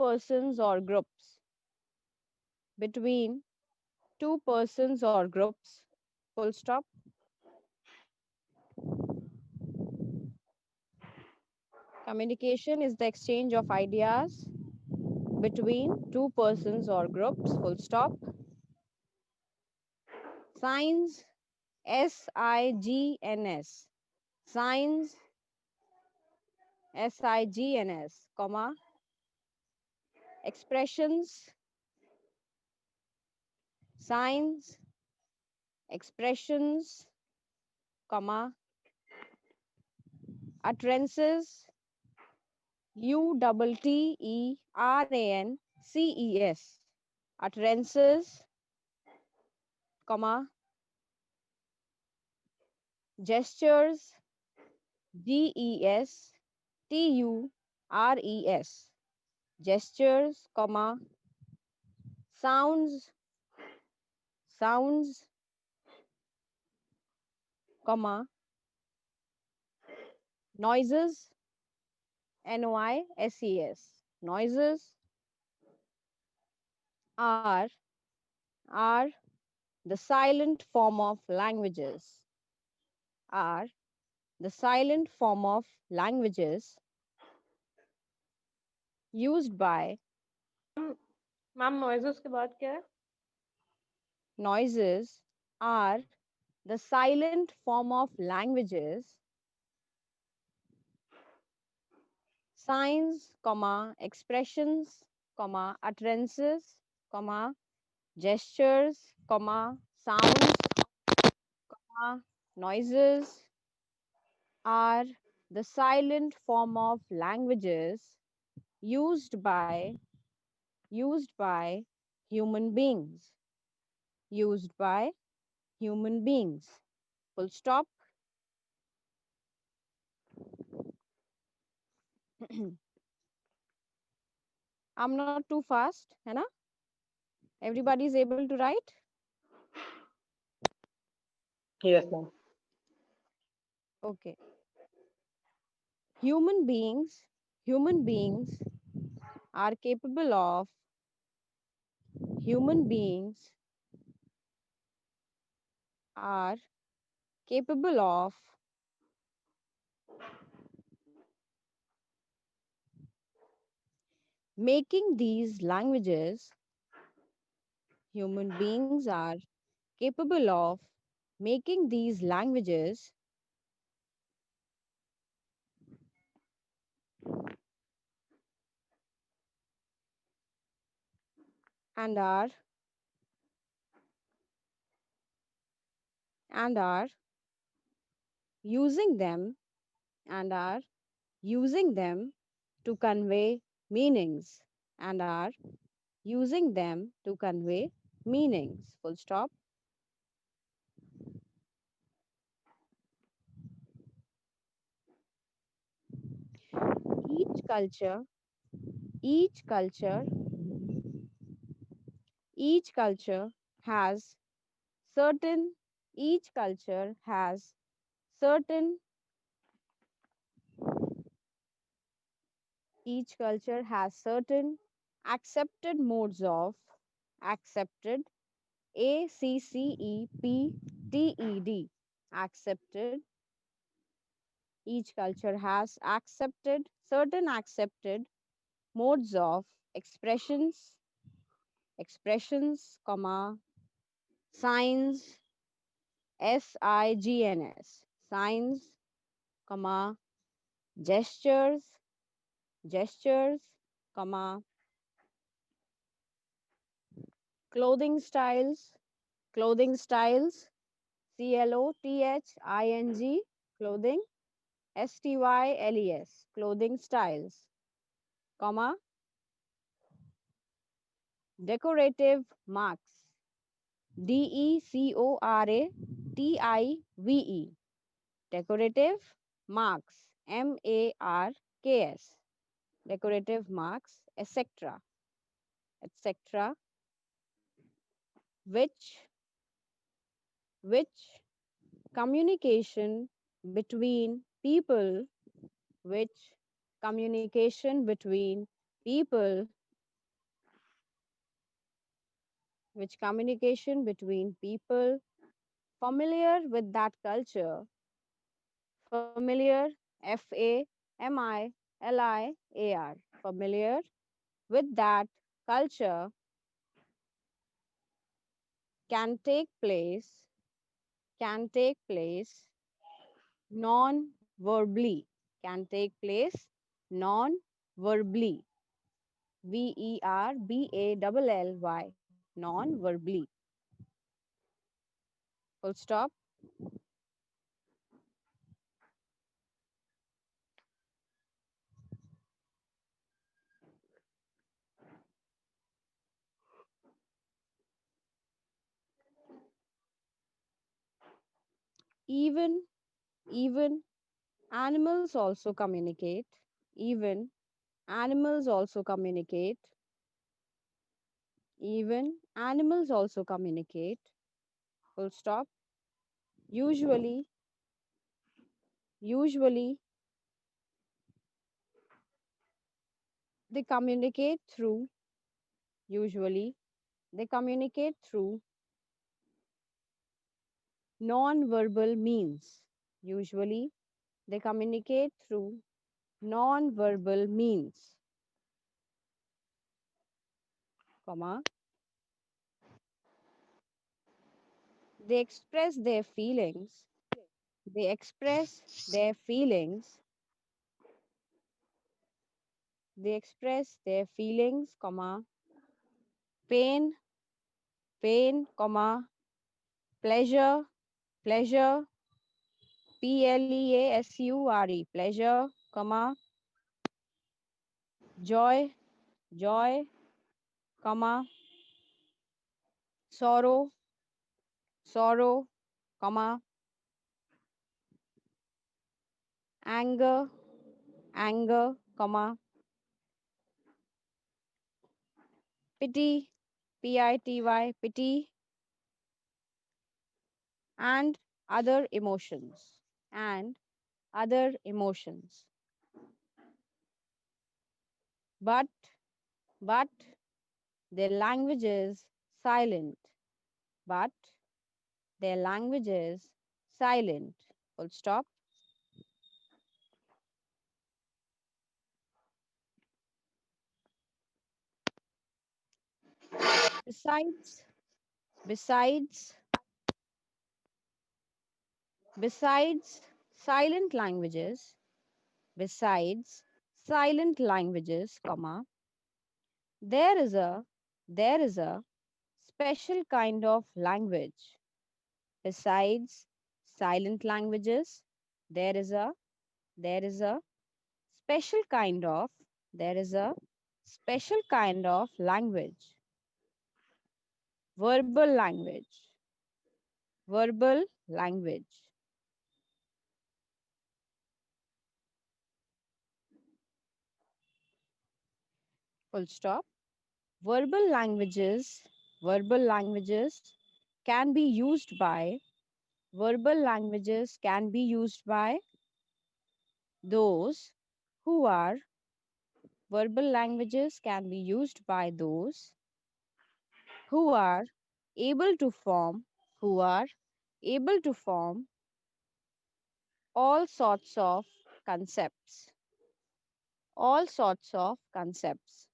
persons or groups. Between two persons or groups. Full stop. Communication is the exchange of ideas between two persons or groups. Full stop. Signs, SIGNS. Signs, SIGNS, comma. Expressions, signs, expressions, comma. Utterances, UTTERANCES. Utterances, comma. Gestures, GESTURES. Gestures, comma. Sounds, sounds, comma. Noises, NOISES. Noises are are the silent form of languages. Are the silent form of languages used by ma'am noises के बाद क्या है? noises are the silent form of languages signs comma expressions comma utterances comma gestures comma sounds comma noises are the silent form of languages used by used by human beings used by human beings full stop. I'm not too fast है ना everybody is able to write yes ma'am. okay human beings human beings are capable of human beings are capable of making these languages human beings are capable of making these languages and are and are using them and are using them to convey meanings and are using them to convey meanings full stop. each culture each culture each culture has certain each culture has certain each culture has certain accepted modes of accepted ACCEPTED accepted each culture has accepted certain accepted modes of expressions comma signs SIGNS signs comma gestures comma clothing styles CLOTHING clothing STYLES clothing styles comma decorative marks DECORATIVE decorative marks MARKS decorative marks etc which which communication between people which communication between people which communication between people familiar with that culture, familiar, Familiar, familiar with that culture can take place, can take place non-verbally, can take place non-verbally, Verbally, non-verbally, full stop. Even, even animals also communicate, even animals also communicate, even animals also communicate, full stop. Usually, usually they communicate through, usually they communicate through non-verbal means. Usually they communicate through non-verbal means, comma, they express their feelings, they express their feelings, they express their feelings, comma, pain, pain, pleasure, pleasure, pleasure, pleasure, joy, joy, comma, sorrow, sorrow, comma, anger, anger, comma, pity, pity, and other emotions, and other emotions. But, but their language is silent. But their language is silent. Full stop. Besides, besides, besides silent languages, besides silent languages, comma, there is a there is a special kind of language. Besides silent languages, there is a there is a special kind of there is a special kind of language. Verbal language. Verbal language. Full stop. Verbal languages, verbal languages can be used by, verbal languages can be used by those who are, verbal languages can be used by those who are able to form, who are able to form all sorts of concepts, all sorts of concepts.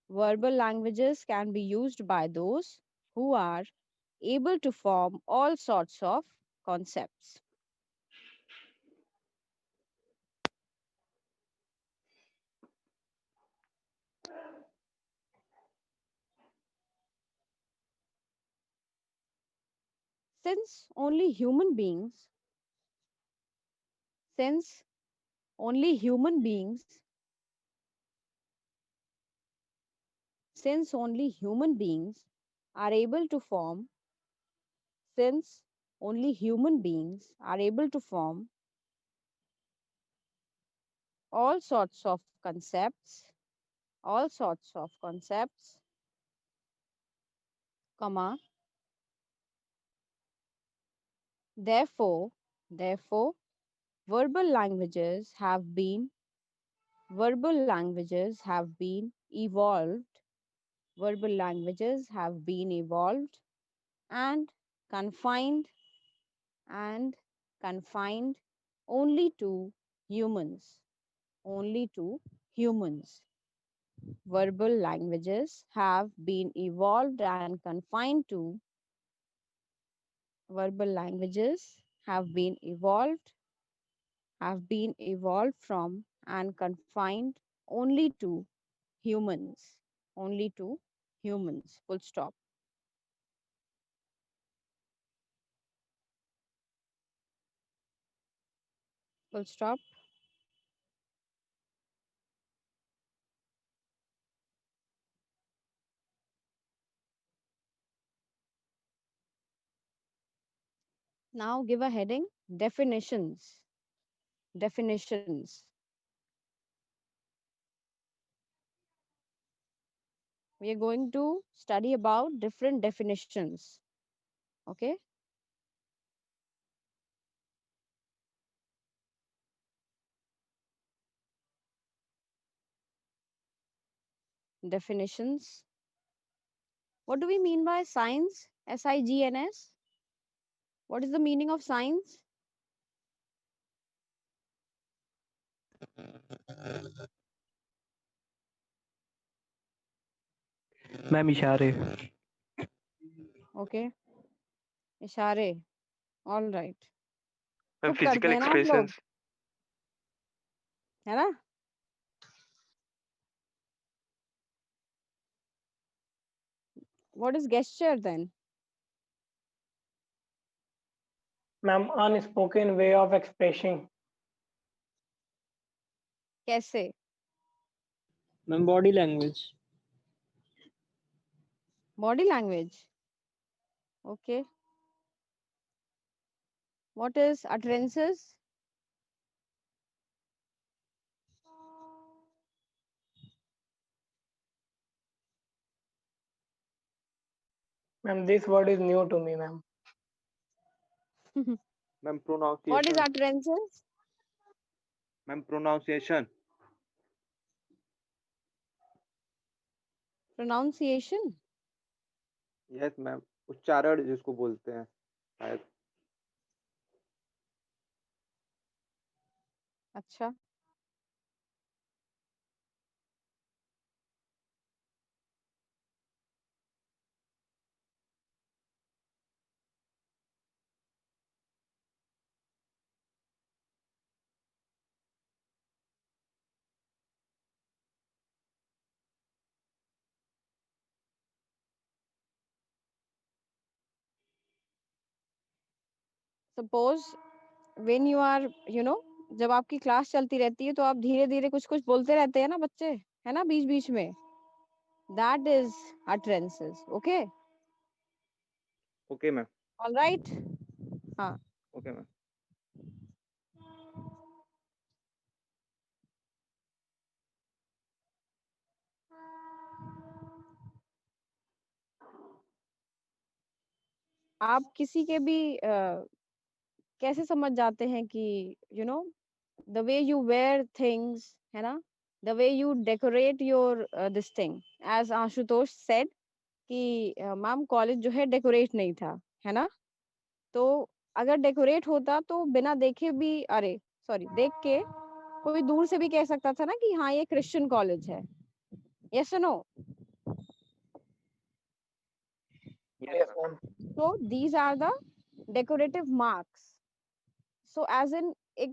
Verbal languages can be used by those who are able to form all sorts of concepts. Since only human beings, since only human beings, since only human beings are able to form, since only human beings are able to form all sorts of concepts, all sorts of concepts, comma, therefore, therefore, verbal languages have been, verbal languages have been evolved, Verbal languages have been evolved and confined and confined only to humans. Only to humans. Verbal languages have been evolved and confined to verbal languages have been evolved from and confined only to humans. Only to humans. Full stop. Full stop. Now give a heading. Definitions. Definitions. We are going to study about different definitions. Okay. Definitions. What do we mean by signs? SIGNS. What is the meaning of signs? Ma'am इशारे Okay. इशारे. All right. Ma'am चुप करते physical हैं ना आप लोग, expressions है ना? What is gesture then? Ma'am, unspoken way of expressing. कैसे? Ma'am body language Body language. Okay. What is utterances? Ma'am, this word is new to me, ma'am. Ma'am What is pronunciation utterances? Ma'am pronunciation Pronunciation. Yes ma'am उच्चारण जिसको बोलते हैं शायद अच्छा. Suppose when you are, जब आपकी class चलती रहती है तो आप धीरे धीरे कुछ कुछ बोलते रहते हैं ना बच्चे, है ना, बीच बीच में. That is utterances. Okay. Okay ma'am All right. हाँ. ओके मैम आप किसी के भी कैसे समझ जाते हैं कि the way you wear things, है ना, the way you decorate your this thing, as Ashutosh said कि मैम कॉलेज जो है डेकोरेट नहीं था, है ना. तो अगर डेकोरेट होता तो बिना देखे भी, अरे सॉरी, देख के कोई दूर से भी कह सकता था ना कि हाँ ये क्रिश्चियन कॉलेज है. Yes no. Yes Yes, ma'am ma'am. So these are the decorative marks. So as in एक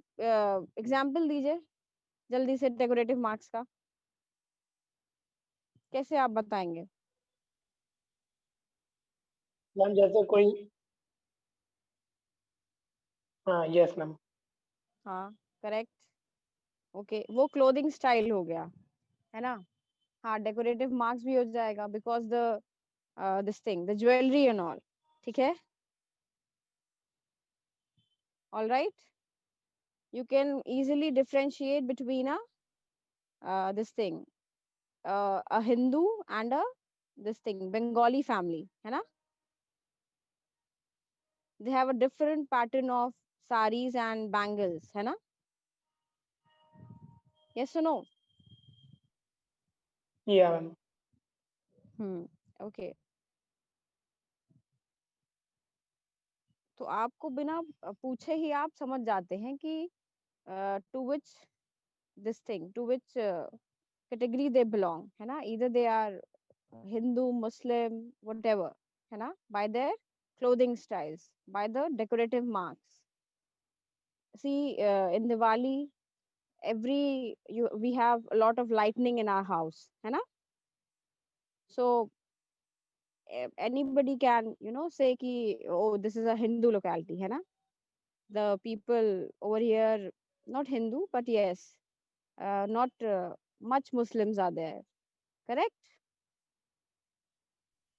एग्जाम्पल दीजिए जल्दी से डेकोरेटिव मार्क्स का. कैसे आप बताएंगे? मैम जैसे कोई हाँ यस मैम. हाँ, करेक्ट. ओके, वो क्लोथिंग स्टाइल हो गया, है ना. हाँ, डेकोरेटिव मार्क्स भी हो जाएगा because the this thing, the jewellery and all. ठीक है. All right. You can easily differentiate between a this thing, a Hindu and a this thing Bengali family, है ना. They have a different pattern of saris and bangles, है ना. Yes or no? Yeah, ma'am. Okay. तो आपको बिना पूछे ही आप समझ जाते हैं कि to which this thing, to which category they belong, है ना? Either they are Hindu, Muslim, whatever, है ना? By their clothing styles, by the decorative marks. See, in Diwali, we have a lot of lightning in our house, है ना? So anybody can, say कि oh, this is a Hindu locality, है ना? The people over here, not Hindu, but yes, not much Muslims are there, correct?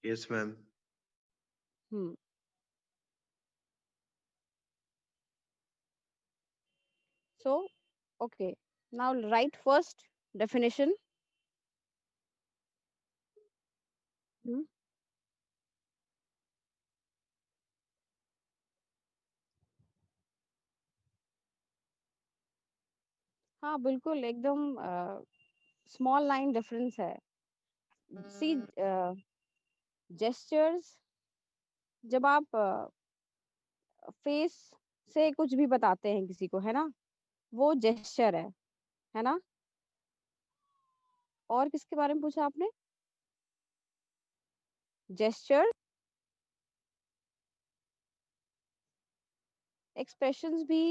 Yes, ma'am. Hmm. So, okay. Now write first definition. Hmm. हाँ बिल्कुल एकदम small line difference है। सी gestures, जब आप face से कुछ भी बताते हैं किसी को, है ना, वो जेस्चर है ना? और किसके बारे में पूछा आपने? जेस्चर, एक्सप्रेशंस भी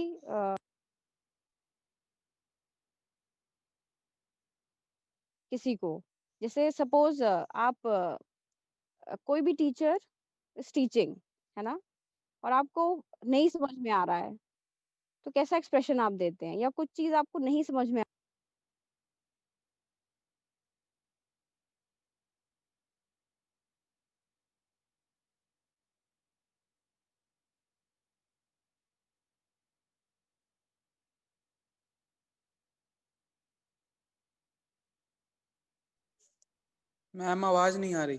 किसी को, जैसे सपोज आप कोई भी टीचर इज टीचिंग, है ना, और आपको नहीं समझ में आ रहा है, तो कैसा एक्सप्रेशन आप देते हैं? या कुछ चीज आपको नहीं समझ में मैम आवाज नहीं आ रही।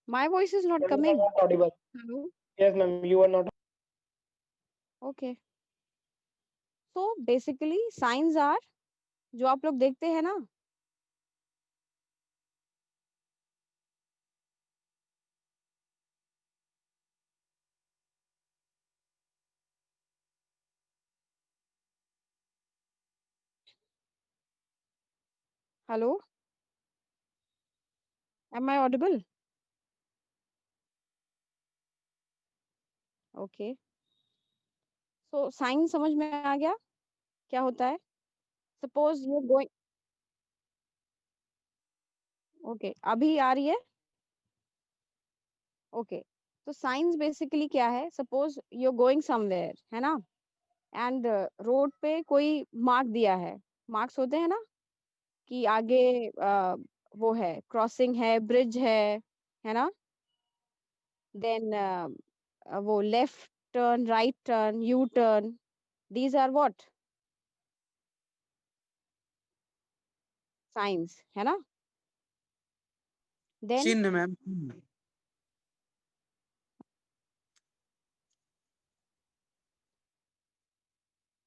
My voice is not Ma'am, you are coming. not audible. Hello? Yes, ma'am, you are not. Okay. So basically signs are, जो आप लोग देखते हैं ना, hello, am I audible? Okay. So sign समझ में आ गया क्या होता है? सपोज यू गोइंग, ओके अभी आ रही है? ओके। तो साइंस बेसिकली क्या है? सपोज यू गोइंग समवेयर, है ना, एंड रोड पे कोई मार्क दिया है, मार्क्स होते हैं ना, कि आगे वो है, क्रॉसिंग है, ब्रिज है ना, देन वो left turn, right turn, U turn, these are what? Science, है ना? देन चिन्ह मैम, चिन्ह।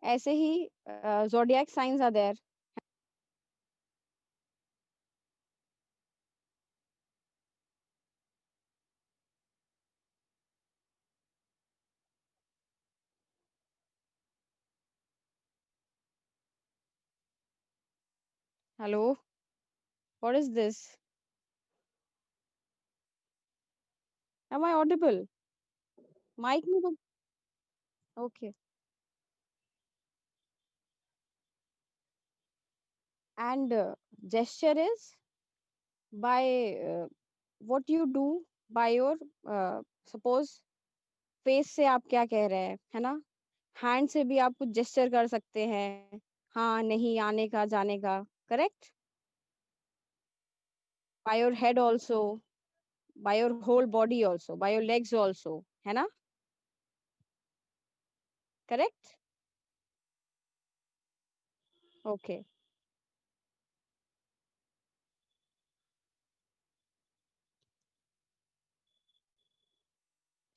ऐसे ही zodiac signs are there. Hello, what is this? Am I audible? Mic में तो okay. And gesture is by what you do by your suppose face से आप क्या कह रहे हैं, है ना? हैंड से भी आप कुछ जेस्चर कर सकते हैं, हाँ नहीं, आने का, जाने का, correct? By your head also, by your whole body also, by your legs also, है ना? Correct? Okay.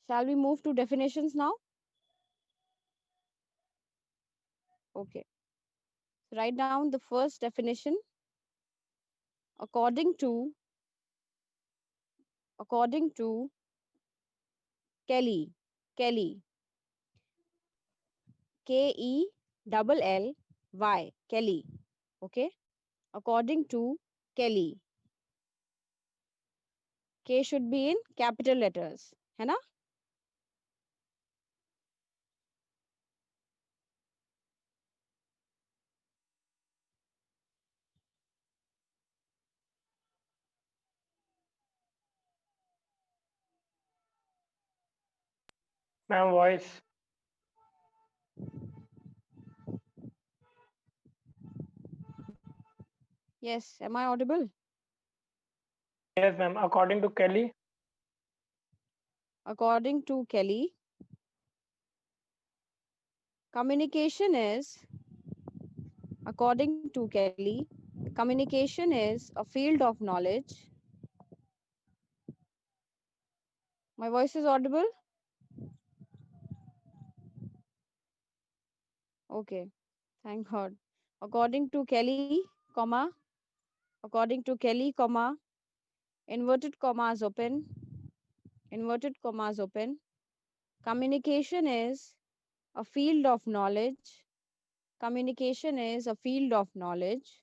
Shall we move to definitions now? Okay. So write down the first definition. According to Kelly, Kelly, Kelly, Kelly. Okay. According to Kelly, K should be in capital letters. है ना? Ma'am, voice. Yes. Am I audible? Yes, ma'am. According to Kelly, According to Kelly, communication is, according to Kelly, communication is a field of knowledge. My voice is audible? Okay. Thank God. According to Kelly, comma, according to Kelly, comma, inverted commas open, inverted commas open. Communication is a field of knowledge. Communication is a field of knowledge.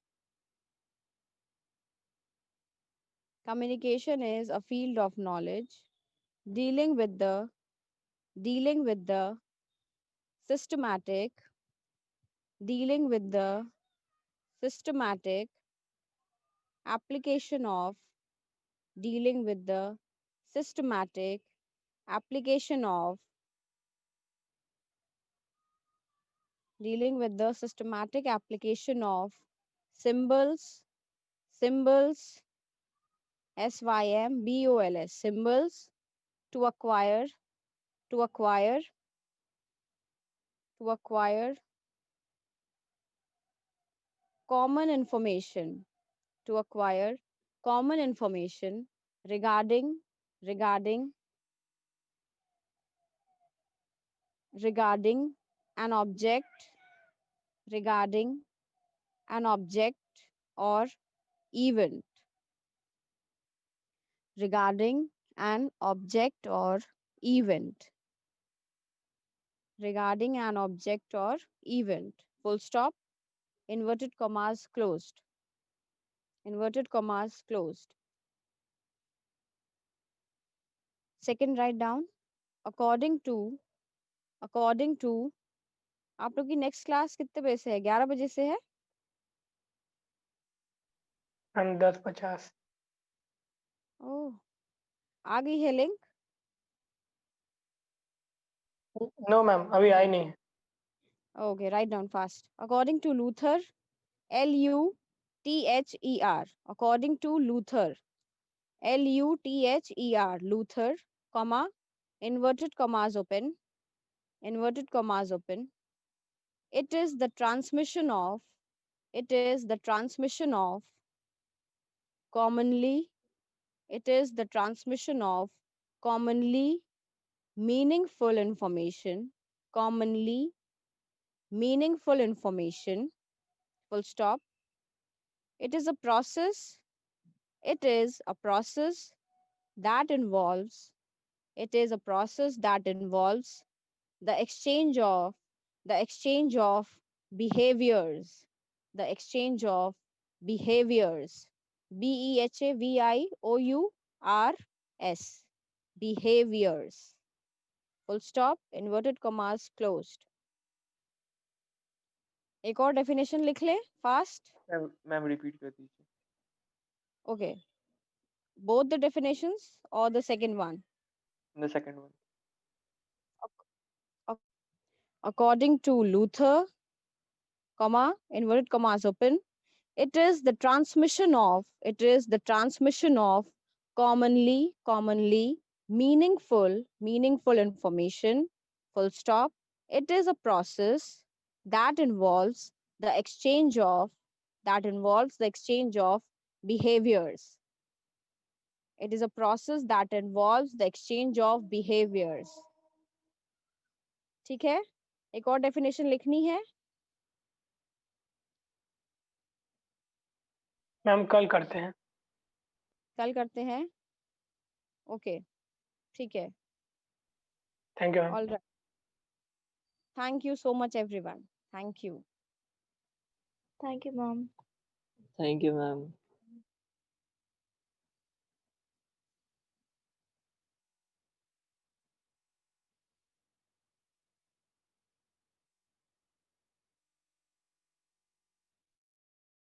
Communication is a field of knowledge dealing with the systematic dealing with the systematic application of dealing with the systematic application of dealing with the systematic application of symbols symbols symbols symbols to acquire to acquire to acquire common information to acquire common information regarding regarding regarding an object regarding an object or event regarding an object or event regarding an object or event full stop inverted commas closed inverted commas closed second write down according to आप लोग की next class कितने बजे से है 11 बजे से है ma'am, 10:50. ओह आ गई है लिंक No, ma'am. अभी आई नहीं है. okay write down fast according to Luther Luther according to Luther Luther comma inverted commas open inverted commas open it is the transmission of commonly it is the transmission of commonly meaningful information commonly meaningful information full stop it is a process it is a process that involves it is a process that involves the exchange of behaviors the exchange of behaviors behaviors behaviors full stop inverted commas closed एक और definition लिख ले fast ma'am repeat कर दीजिए okay both the definitions or the second one the second one according to Luther comma inverted commas open it is the transmission of commonly meaningful information full stop it is a process that involves the exchange of behaviors It is a process that involves the exchange of behaviors. ठीक है, एक और definition लिखनी है. Ma'am कल करते हैं. कल करते हैं. Okay, ठीक है. Thank you ma'am. All right. Thank you so much, everyone. Thank you. Thank you, mom. Thank you, ma'am.